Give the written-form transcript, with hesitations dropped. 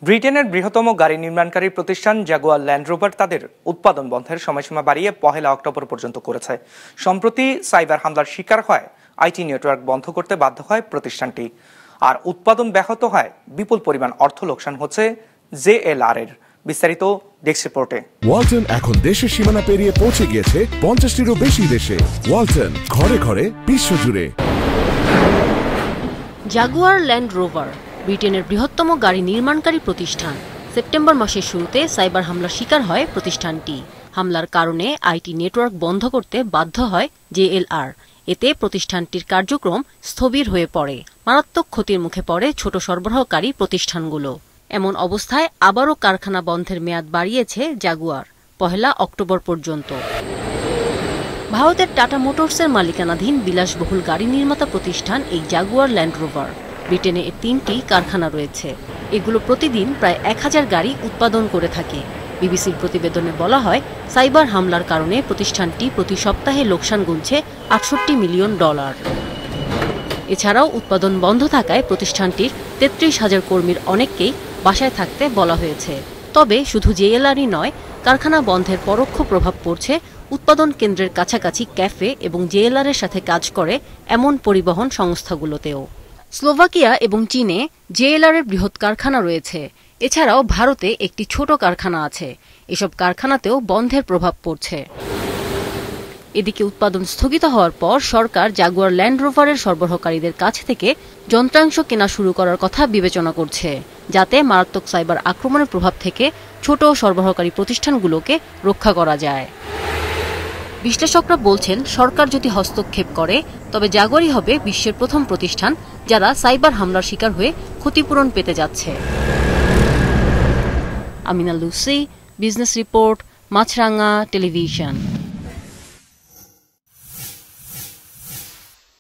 ব্রিটেনের বৃহত্তম গাড়ি নির্মাণকারী প্রতিষ্ঠান জাগুয়ার ল্যান্ড রোভার তাদের উৎপাদন বন্ধের সময়সীমা বাড়িয়ে 1 অক্টোবর পর্যন্ত করেছে। সম্প্রতি সাইবার হামলার শিকার হয় আইটি নেটওয়ার্ক বন্ধ করতে বাধ্য হয় প্রতিষ্ঠানটি, আর উৎপাদন ব্যাহত হয়। বিপুল পরিমাণ অর্থ লোকসান হচ্ছে জেএলআর এর। বিস্তারিত ডেস্ক রিপোর্টে। ওয়ালটন এখন দেশের সীমানা পেরিয়ে পৌঁছে গিয়েছে 50টিরও বেশি দেশে। ওয়ালটন, ঘরে ঘরে বিশ্বজুড়ে। জাগুয়ার ল্যান্ড রোভার ব্রিটেনের বৃহত্তম গাড়ি নির্মাণকারী প্রতিষ্ঠান। সেপ্টেম্বর মাসের শুরুতে সাইবার হামলার শিকার হয় প্রতিষ্ঠানটি। হামলার কারণে আইটি নেটওয়ার্ক বন্ধ করতে বাধ্য হয় জেএলআর। এতে প্রতিষ্ঠানটির কার্যক্রম স্থবির হয়ে পড়ে। মারাত্মক ক্ষতির মুখে পড়ে ছোট সরবরাহকারী প্রতিষ্ঠানগুলো। এমন অবস্থায় আবারও কারখানা বন্ধের মেয়াদ বাড়িয়েছে জাগুয়ার 1 অক্টোবর পর্যন্ত। ভারতের টাটা মোটরসের মালিকানাধীন বিলাসবহুল গাড়ি নির্মাতা প্রতিষ্ঠান এই জাগুয়ার ল্যান্ড রোভার। ব্রিটেনে এর 3টি কারখানা রয়েছে। এগুলো প্রতিদিন প্রায় 1000 গাড়ি উৎপাদন করে থাকে। বিবিসির প্রতিবেদনে বলা হয়, সাইবার হামলার কারণে প্রতিষ্ঠানটি প্রতি সপ্তাহে লোকসান গুনছে $68 মিলিয়ন। এছাড়াও উৎপাদন বন্ধ থাকায় প্রতিষ্ঠানটির 33,000 কর্মীর অনেককেই বাসায় থাকতে বলা হয়েছে। তবে শুধু জেএলআরই নয়, কারখানা বন্ধের পরোক্ষ প্রভাব পড়ছে উৎপাদন কেন্দ্রের কাছাকাছি ক্যাফে এবং জেএলআর এর সাথে কাজ করে এমন পরিবহন সংস্থাগুলোতেও। স্লোভাকিয়া এবং চীনে জেএলআর এর বৃহৎ কারখানা রয়েছে। এছাড়াও ভারতে একটি ছোট কারখানা আছে। এসব কারখানাতেও বন্ধের প্রভাব পড়ছে। এদিকে উৎপাদন স্থগিত হওয়ার পর সরকার জাগুয়ার ল্যান্ড রোভারের সরবরাহকারীদের কাছ থেকে যন্ত্রাংশ কেনা শুরু করার কথা বিবেচনা করছে, যাতে মারাত্মক সাইবার আক্রমণের প্রভাব থেকে ছোট সরবরাহকারী প্রতিষ্ঠানগুলোকে রক্ষা করা যায়। বিশ্লেষকরা বলছেন, সরকার যদি হস্তক্ষেপ করে তবে জাগুয়ারই হবে বিশ্বের প্রথম প্রতিষ্ঠান যারা সাইবার হামলার শিকার হয়ে ক্ষতিপূরণ পেতে যাচ্ছে। আমিনা লুসি, বিজনেস রিপোর্ট, মাছরাঙা টেলিভিশন।